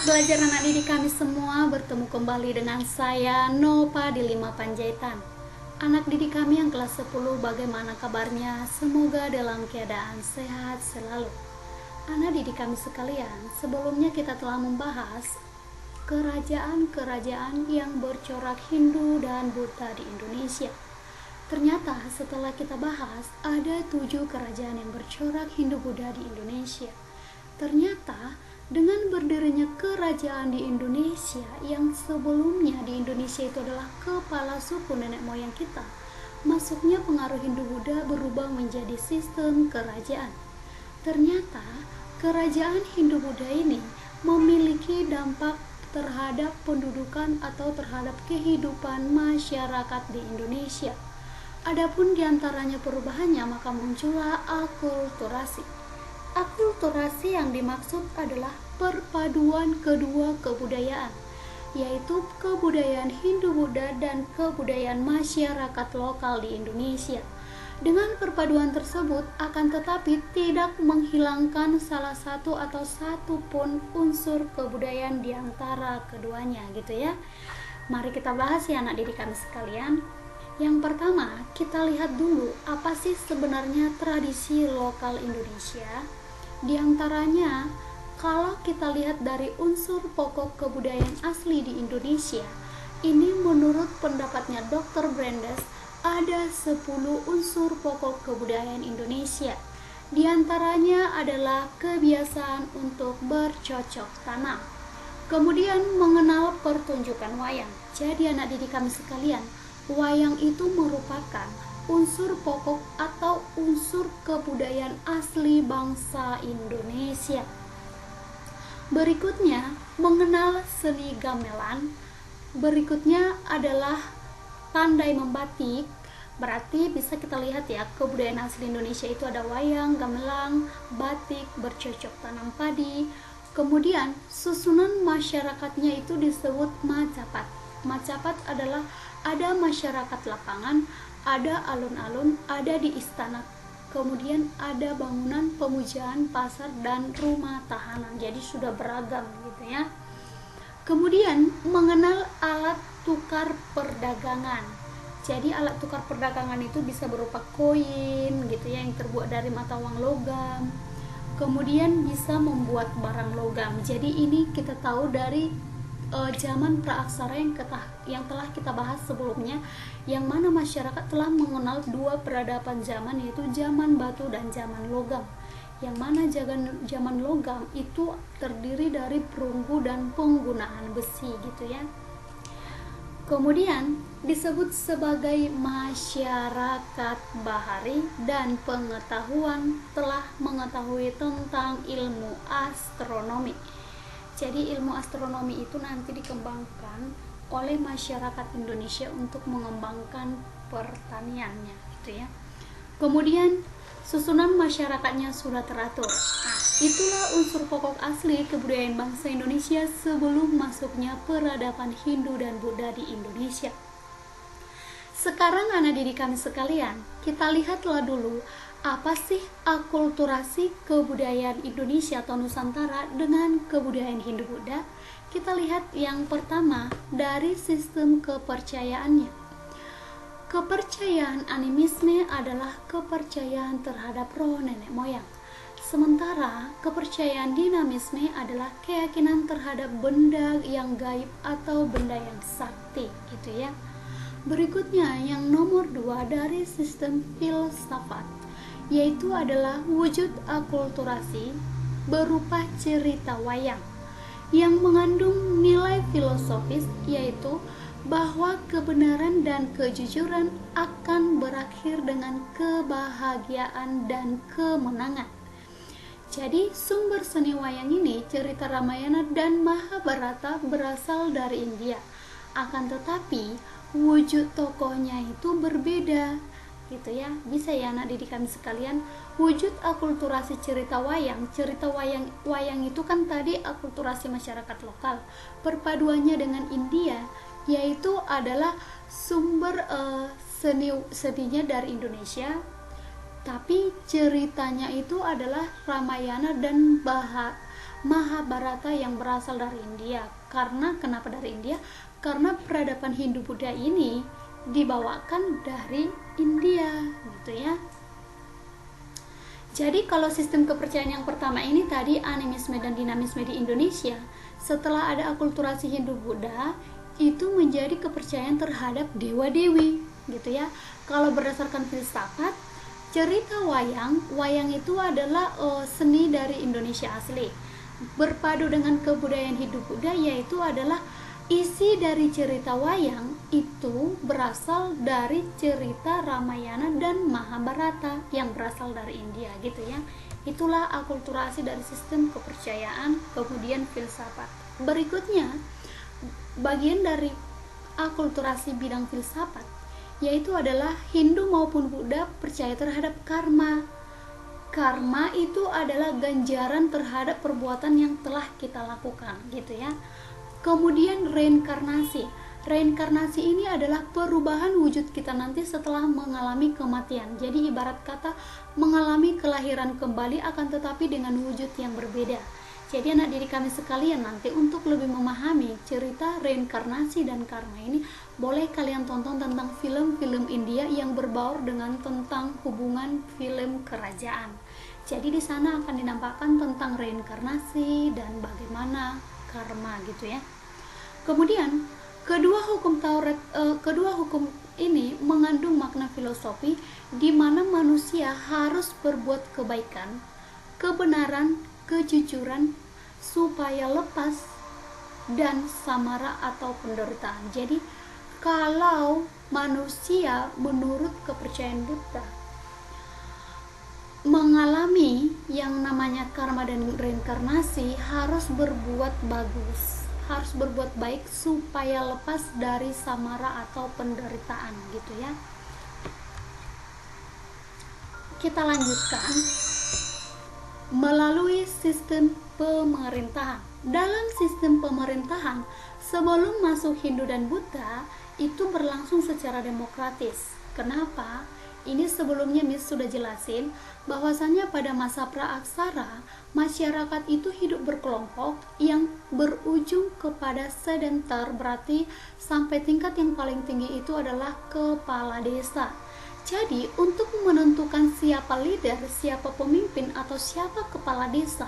Selamat belajar anak didik kami semua, bertemu kembali dengan saya Nova di 5 Panjaitan. Anak didik kami yang kelas 10, bagaimana kabarnya? Semoga dalam keadaan sehat selalu. Anak didik kami sekalian, sebelumnya kita telah membahas kerajaan-kerajaan yang bercorak Hindu dan Buddha di Indonesia. Ternyata setelah kita bahas, ada 7 kerajaan yang bercorak Hindu Buddha di Indonesia. Ternyata dengan berdirinya kerajaan di Indonesia yang sebelumnya di Indonesia itu adalah kepala suku nenek moyang kita, masuknya pengaruh Hindu Buddha berubah menjadi sistem kerajaan. Ternyata kerajaan Hindu Buddha ini memiliki dampak terhadap pendudukan atau terhadap kehidupan masyarakat di Indonesia. Adapun diantaranya perubahannya, maka muncullah akulturasi. Akulturasi yang dimaksud adalah perpaduan kedua kebudayaan, yaitu kebudayaan Hindu-Buddha dan kebudayaan masyarakat lokal di Indonesia. Dengan perpaduan tersebut akan tetapi tidak menghilangkan salah satu atau satu pun unsur kebudayaan di antara keduanya, gitu ya. Mari kita bahas ya anak didik kami sekalian. Yang pertama, kita lihat dulu apa sih sebenarnya tradisi lokal Indonesia. Di antaranya, kalau kita lihat dari unsur pokok kebudayaan asli di Indonesia, ini menurut pendapatnya Dr. Brandes, ada 10 unsur pokok kebudayaan Indonesia. Di antaranya adalah kebiasaan untuk bercocok tanam. Kemudian mengenal pertunjukan wayang. Jadi anak didik kami sekalian, wayang itu merupakan unsur pokok atau unsur kebudayaan asli bangsa Indonesia. Berikutnya, mengenal seni gamelan. Berikutnya adalah pandai membatik. Berarti bisa kita lihat ya, kebudayaan asli Indonesia itu ada wayang, gamelan, batik, bercocok tanam padi. Kemudian, susunan masyarakatnya itu disebut Macapat. Macapat adalah ada masyarakat lapangan, ada alun-alun, ada di istana, kemudian ada bangunan pemujaan, pasar, dan rumah tahanan. Jadi sudah beragam gitu ya. Kemudian mengenal alat tukar perdagangan. Jadi alat tukar perdagangan itu bisa berupa koin gitu ya, yang terbuat dari mata uang logam. Kemudian bisa membuat barang logam. Jadi ini kita tahu dari zaman praaksara yang telah kita bahas sebelumnya, yang mana masyarakat telah mengenal 2 peradaban zaman, yaitu zaman batu dan zaman logam. Yang mana zaman logam itu terdiri dari perunggu dan penggunaan besi gitu ya. Kemudian disebut sebagai masyarakat bahari dan pengetahuan, telah mengetahui tentang ilmu astronomi. Jadi ilmu astronomi itu nanti dikembangkan oleh masyarakat Indonesia untuk mengembangkan pertaniannya gitu ya. Kemudian susunan masyarakatnya sudah teratur. Nah, itulah unsur pokok asli kebudayaan bangsa Indonesia sebelum masuknya peradaban Hindu dan Buddha di Indonesia. Sekarang anak didik kami sekalian, kita lihatlah dulu apa sih akulturasi kebudayaan Indonesia atau Nusantara dengan kebudayaan Hindu-Buddha. Kita lihat yang pertama dari sistem kepercayaannya. Kepercayaan animisme adalah kepercayaan terhadap roh nenek moyang. Sementara kepercayaan dinamisme adalah keyakinan terhadap benda yang gaib atau benda yang sakti gitu ya. Berikutnya yang nomor 2 dari sistem filsafat, yaitu adalah wujud akulturasi berupa cerita wayang yang mengandung nilai filosofis, yaitu bahwa kebenaran dan kejujuran akan berakhir dengan kebahagiaan dan kemenangan. Jadi sumber seni wayang ini, cerita Ramayana dan Mahabharata, berasal dari India. Akan tetapi wujud tokohnya itu berbeda gitu ya. Bisa ya anak didik kami sekalian, wujud akulturasi cerita wayang itu kan tadi akulturasi masyarakat lokal, perpaduannya dengan India, yaitu adalah sumber seninya dari Indonesia, tapi ceritanya itu adalah Ramayana dan Mahabharata yang berasal dari India. Karena kenapa dari India? Karena peradaban Hindu-Buddha ini dibawakan dari India, gitu ya. Jadi kalau sistem kepercayaan yang pertama ini tadi animisme dan dinamisme di Indonesia, setelah ada akulturasi Hindu-Buddha, itu menjadi kepercayaan terhadap dewa-dewi, gitu ya. Kalau berdasarkan filsafat, cerita wayang itu adalah seni dari Indonesia asli. Berpadu dengan kebudayaan Hindu-Buddha, yaitu adalah isi dari cerita wayang itu berasal dari cerita Ramayana dan Mahabharata yang berasal dari India, gitu ya. Itulah akulturasi dari sistem kepercayaan, kemudian filsafat. Berikutnya, bagian dari akulturasi bidang filsafat, yaitu adalah Hindu maupun Buddha percaya terhadap karma. Karma itu adalah ganjaran terhadap perbuatan yang telah kita lakukan, gitu ya. Kemudian reinkarnasi. Reinkarnasi ini adalah perubahan wujud kita nanti setelah mengalami kematian. Jadi ibarat kata mengalami kelahiran kembali, akan tetapi dengan wujud yang berbeda. Jadi anak didik kami sekalian, nanti untuk lebih memahami cerita reinkarnasi dan karma ini, boleh kalian tonton tentang film-film India yang berbaur dengan tentang hubungan film kerajaan. Jadi di sana akan dinampakkan tentang reinkarnasi dan bagaimana karma, gitu ya. Kemudian kedua hukum ini mengandung makna filosofi di mana manusia harus berbuat kebaikan, kebenaran, kejujuran supaya lepas dan samara atau penderitaan. Jadi kalau manusia menurut kepercayaan Buddha mengalami yang namanya karma dan reinkarnasi, harus berbuat bagus, harus berbuat baik supaya lepas dari samara atau penderitaan, gitu ya. Kita lanjutkan melalui sistem pemerintahan. Dalam sistem pemerintahan, sebelum masuk Hindu dan Buddha, itu berlangsung secara demokratis. Kenapa? Ini sebelumnya Miss sudah jelasin bahwasannya pada masa praaksara, masyarakat itu hidup berkelompok yang berujung kepada sedentar, berarti sampai tingkat yang paling tinggi itu adalah kepala desa. Jadi untuk menentukan siapa leader, siapa pemimpin atau siapa kepala desa,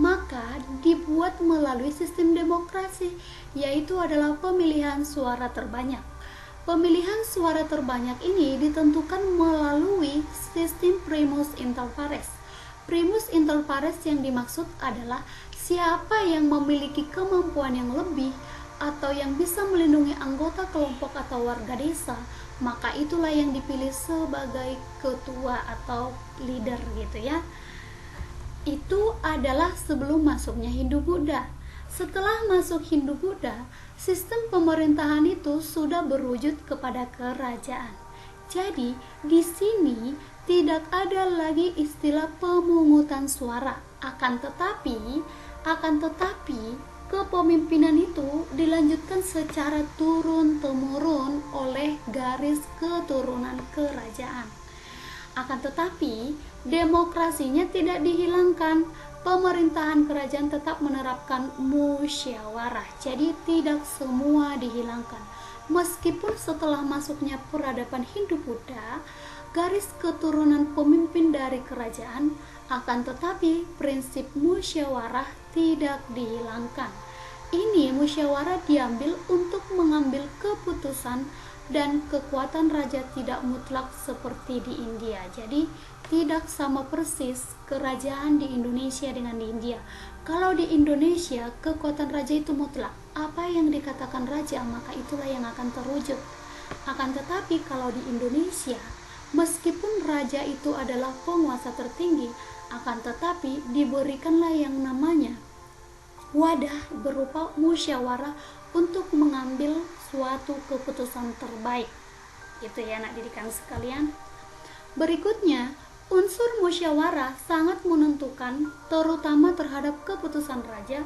maka dibuat melalui sistem demokrasi, yaitu adalah pemilihan suara terbanyak. Pemilihan suara terbanyak ini ditentukan melalui sistem primus inter pares. Primus inter pares yang dimaksud adalah siapa yang memiliki kemampuan yang lebih atau yang bisa melindungi anggota kelompok atau warga desa, maka itulah yang dipilih sebagai ketua atau leader, gitu ya. Itu adalah sebelum masuknya Hindu-Buddha. Setelah masuk Hindu-Buddha, sistem pemerintahan itu sudah berwujud kepada kerajaan. Jadi, di sini tidak ada lagi istilah pemungutan suara. Akan tetapi kepemimpinan itu dilanjutkan secara turun-temurun oleh garis keturunan kerajaan. Akan tetapi, demokrasinya tidak dihilangkan. Pemerintahan kerajaan tetap menerapkan musyawarah, jadi tidak semua dihilangkan. Meskipun setelah masuknya peradaban Hindu-Buddha, garis keturunan pemimpin dari kerajaan, akan tetapi prinsip musyawarah tidak dihilangkan. Ini musyawarah diambil untuk mengambil keputusan, dan kekuatan raja tidak mutlak seperti di India. Jadi tidak sama persis kerajaan di Indonesia dengan di India. Kalau di Indonesia kekuatan raja itu mutlak, apa yang dikatakan raja maka itulah yang akan terwujud. Akan tetapi kalau di Indonesia, meskipun raja itu adalah penguasa tertinggi, akan tetapi diberikanlah yang namanya wadah berupa musyawarah untuk mengambil suatu keputusan terbaik. Itu ya anak didikan sekalian. Berikutnya, unsur musyawarah sangat menentukan, terutama terhadap keputusan raja,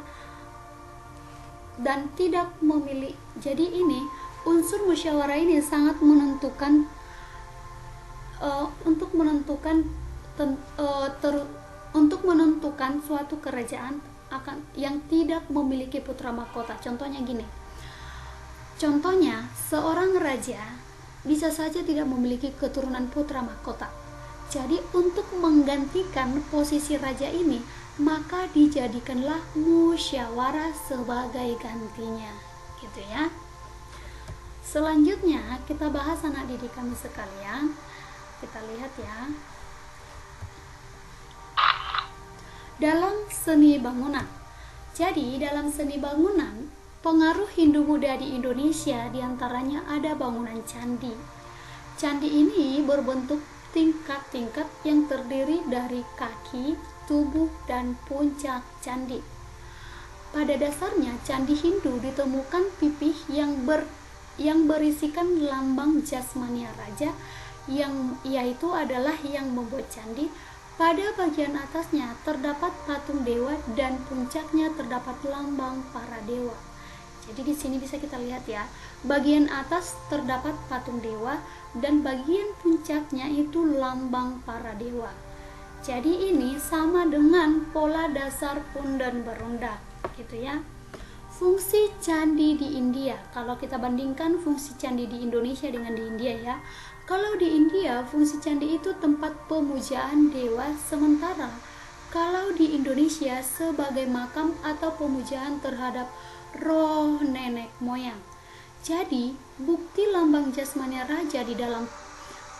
dan tidak memilih. Jadi ini unsur musyawarah ini sangat menentukan untuk menentukan suatu kerajaan yang tidak memiliki putra mahkota. Contohnya gini. Contohnya, seorang raja bisa saja tidak memiliki keturunan putra mahkota. Jadi untuk menggantikan posisi raja ini, maka dijadikanlah musyawarah sebagai gantinya, gitu ya. Selanjutnya kita bahas anak didik kami sekalian. Kita lihat ya. Dalam seni bangunan. Jadi dalam seni bangunan, pengaruh Hindu-Buddha di Indonesia diantaranya ada bangunan candi. Candi ini berbentuk tingkat-tingkat yang terdiri dari kaki, tubuh, dan puncak candi. Pada dasarnya, candi Hindu ditemukan pipih yang berisikan lambang jasmania raja, yaitu adalah yang membuat candi. Pada bagian atasnya terdapat patung dewa dan puncaknya terdapat lambang para dewa. Jadi di sini bisa kita lihat ya, bagian atas terdapat patung dewa dan bagian puncaknya itu lambang para dewa. Jadi ini sama dengan pola dasar pundan berundak, gitu ya. Fungsi candi di India, kalau kita bandingkan fungsi candi di Indonesia dengan di India ya. Kalau di India fungsi candi itu tempat pemujaan dewa, sementara kalau di Indonesia sebagai makam atau pemujaan terhadap roh nenek moyang. Jadi bukti lambang jasmania raja di dalam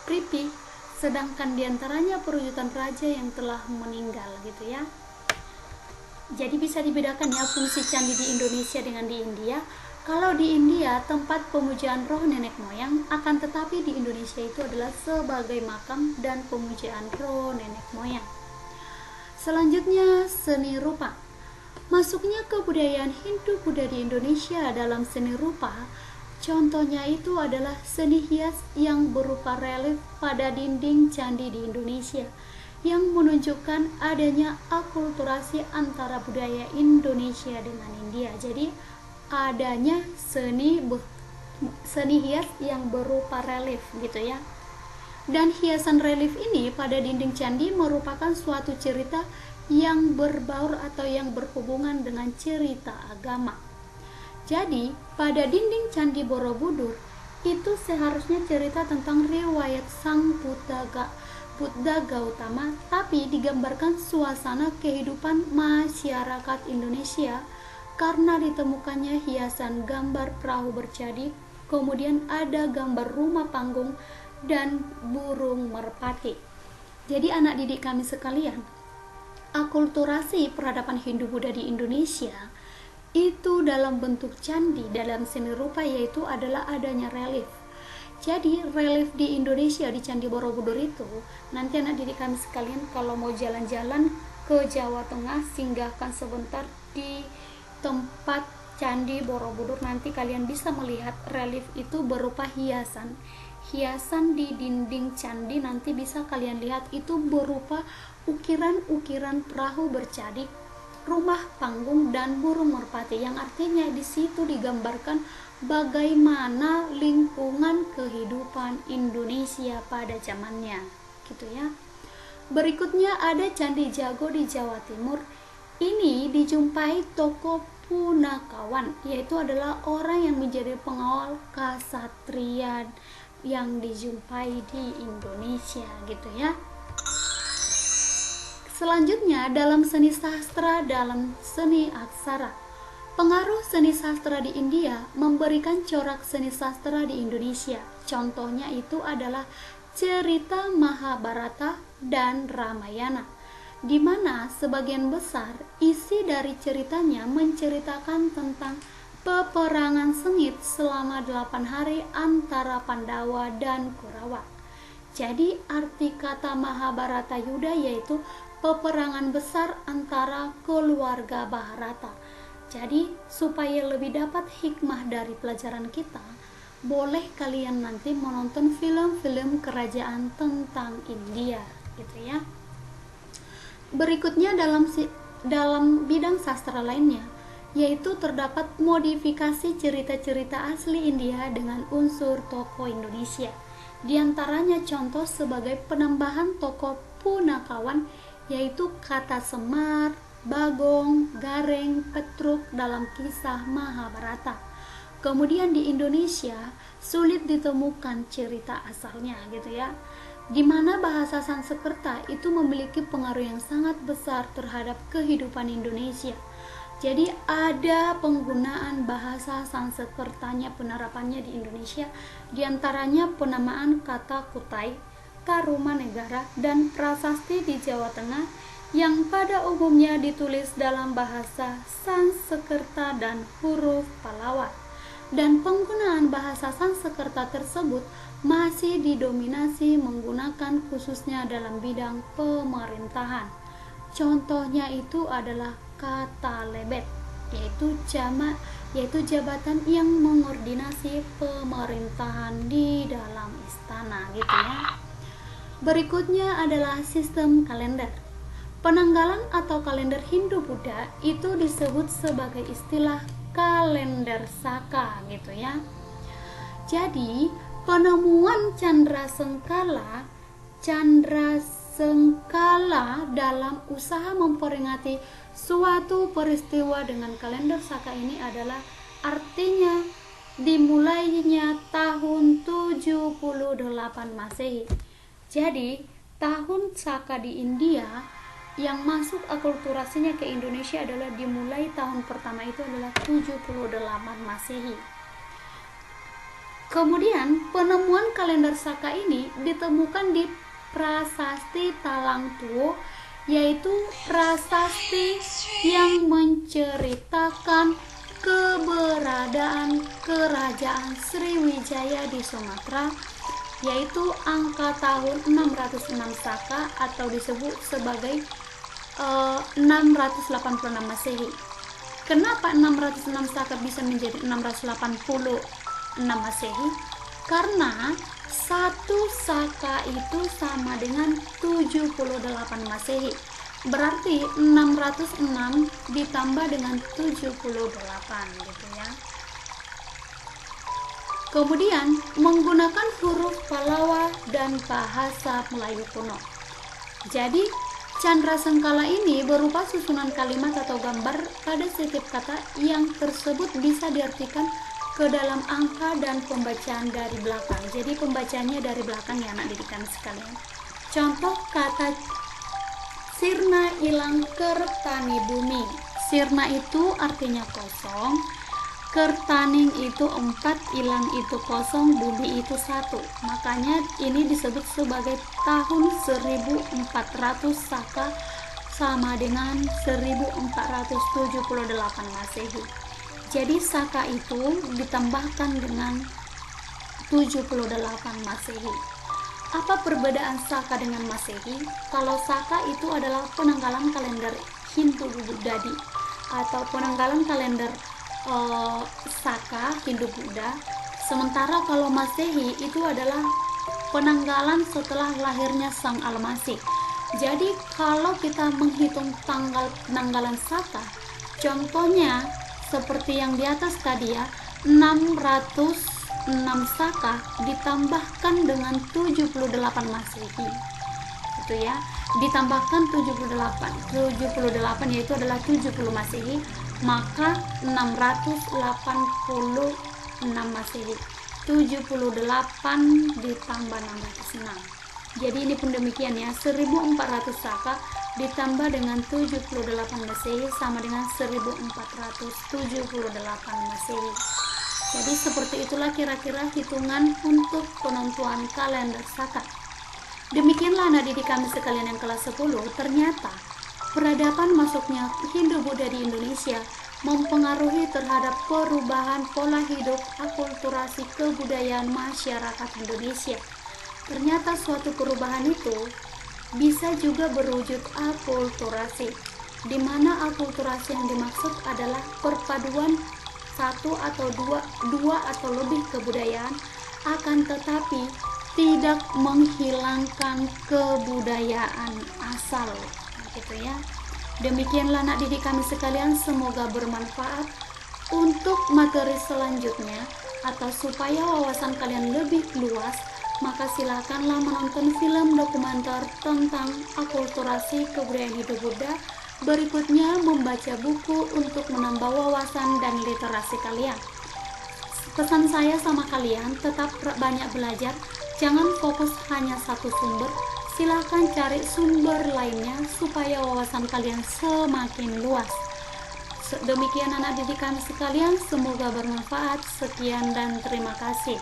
pripik, sedangkan diantaranya perwujudan raja yang telah meninggal, gitu ya. Jadi bisa dibedakan ya fungsi candi di Indonesia dengan di India. Kalau di India tempat pemujaan roh nenek moyang, akan tetapi di Indonesia itu adalah sebagai makam dan pemujaan roh nenek moyang. Selanjutnya seni rupa. Masuknya kebudayaan Hindu-Buddha di Indonesia dalam seni rupa, contohnya itu adalah seni hias yang berupa relief pada dinding candi di Indonesia, yang menunjukkan adanya akulturasi antara budaya Indonesia dengan India. Jadi adanya seni hias yang berupa relief, gitu ya. Dan hiasan relief ini pada dinding candi merupakan suatu cerita yang berbaur atau yang berhubungan dengan cerita agama. Jadi pada dinding candi Borobudur itu seharusnya cerita tentang riwayat sang Buddha Gautama, tapi digambarkan suasana kehidupan masyarakat Indonesia karena ditemukannya hiasan gambar perahu bercadi, kemudian ada gambar rumah panggung dan burung merpati. Jadi anak didik kami sekalian, akulturasi peradaban Hindu-Buddha di Indonesia itu dalam bentuk candi dalam seni rupa, yaitu adalah adanya relief. Jadi relief di Indonesia di Candi Borobudur itu, nanti anak didik kami sekalian kalau mau jalan-jalan ke Jawa Tengah, singgahkan sebentar di tempat Candi Borobudur, nanti kalian bisa melihat relief itu berupa hiasan di dinding candi. Nanti bisa kalian lihat itu berupa ukiran-ukiran perahu bercadi, rumah panggung, dan burung merpati, yang artinya di situ digambarkan bagaimana lingkungan kehidupan Indonesia pada zamannya, gitu ya. Berikutnya ada Candi Jago di Jawa Timur. Ini dijumpai tokoh Punakawan, yaitu adalah orang yang menjadi pengawal kasatrian yang dijumpai di Indonesia, gitu ya. Selanjutnya dalam seni sastra, dalam seni aksara. Pengaruh seni sastra di India memberikan corak seni sastra di Indonesia. Contohnya itu adalah cerita Mahabharata dan Ramayana, di mana sebagian besar isi dari ceritanya menceritakan tentang peperangan sengit selama 8 hari antara Pandawa dan Kurawa. Jadi arti kata Mahabharata Yuda yaitu peperangan besar antara keluarga Bharata. Jadi supaya lebih dapat hikmah dari pelajaran kita, boleh kalian nanti menonton film-film kerajaan tentang India, gitu ya. Berikutnya dalam bidang sastra lainnya, yaitu terdapat modifikasi cerita-cerita asli India dengan unsur tokoh Indonesia. Di antaranya contoh sebagai penambahan tokoh Punakawan, yaitu kata Semar, Bagong, Gareng, Petruk dalam kisah Mahabharata. Kemudian di Indonesia sulit ditemukan cerita asalnya gitu ya, di mana bahasa Sanskerta itu memiliki pengaruh yang sangat besar terhadap kehidupan Indonesia. Jadi ada penggunaan bahasa Sanskertanya, penerapannya di Indonesia, diantaranya penamaan kata Kutai, Tarumanegara, dan prasasti di Jawa Tengah yang pada umumnya ditulis dalam bahasa Sanskerta dan huruf Pallawa. Dan penggunaan bahasa Sanskerta tersebut masih didominasi menggunakan khususnya dalam bidang pemerintahan. Contohnya itu adalah kata lebet, yaitu jabatan yang mengordinasi pemerintahan di dalam istana gitu ya. Berikutnya adalah sistem kalender. Penanggalan atau kalender Hindu-Buddha itu disebut sebagai istilah kalender Saka gitu ya. Jadi penemuan Candra Sengkala dalam usaha memperingati suatu peristiwa dengan kalender Saka ini adalah artinya dimulainya tahun 78 Masehi. Jadi tahun Saka di India yang masuk akulturasinya ke Indonesia adalah dimulai tahun pertama itu adalah 78 Masehi. Kemudian penemuan kalender Saka ini ditemukan di prasasti Talang Tuo, yaitu prasasti yang menceritakan keberadaan kerajaan Sriwijaya di Sumatera, yaitu angka tahun 606 Saka atau disebut sebagai 686 Masehi. Kenapa 606 Saka bisa menjadi 686 Masehi? Karena satu Saka itu sama dengan 78 Masehi. Berarti 606 ditambah dengan 78 gitu ya. Kemudian menggunakan huruf Pallawa dan bahasa Melayu kuno. Jadi Candra Sengkala ini berupa susunan kalimat atau gambar pada setiap kata yang tersebut bisa diartikan ke dalam angka dan pembacaan dari belakang. Jadi pembacaannya dari belakang ya anak didik kami sekalian. Contoh kata sirna ilang kertani bumi. Sirna itu artinya kosong, kertaning itu 4, ilang itu kosong, bumi itu 1. Makanya ini disebut sebagai tahun 1400 Saka sama dengan 1478 Masehi. Jadi Saka itu ditambahkan dengan 78 Masehi. Apa perbedaan Saka dengan Masehi? Kalau Saka itu adalah penanggalan kalender Hindu-Buddha atau penanggalan kalender Saka Hindu-Buddha. Sementara kalau Masehi itu adalah penanggalan setelah lahirnya Sang Al-Masih. Jadi kalau kita menghitung tanggal penanggalan Saka, contohnya seperti yang di atas tadi ya, 606 Saka ditambahkan dengan 78 Masehi. Itu ya, ditambahkan 78 yaitu adalah 70 Masehi, maka 686 Masehi. 78 ditambah 606. Jadi ini pun demikian ya, 1400 Saka ditambah dengan 78 Masehi sama dengan 1478 Masehi. Jadi seperti itulah kira-kira hitungan untuk penentuan kalender Saka. Demikianlah anak didik kami sekalian yang kelas 10, ternyata peradaban masuknya Hindu-Buddha di Indonesia mempengaruhi terhadap perubahan pola hidup akulturasi kebudayaan masyarakat Indonesia. Ternyata suatu perubahan itu bisa juga berwujud akulturasi, di mana akulturasi yang dimaksud adalah perpaduan satu atau dua atau lebih kebudayaan, akan tetapi tidak menghilangkan kebudayaan asal, gitu ya. Demikianlah anak didik kami sekalian, semoga bermanfaat untuk materi selanjutnya, atau supaya wawasan kalian lebih luas, maka silakanlah menonton film dokumenter tentang akulturasi kebudayaan Hindu-Buddha Berikutnya, membaca buku untuk menambah wawasan dan literasi kalian. Pesan saya sama kalian, tetap banyak belajar, jangan fokus hanya satu sumber, silahkan cari sumber lainnya supaya wawasan kalian semakin luas. Demikian anak didik kami sekalian, semoga bermanfaat. Sekian dan terima kasih.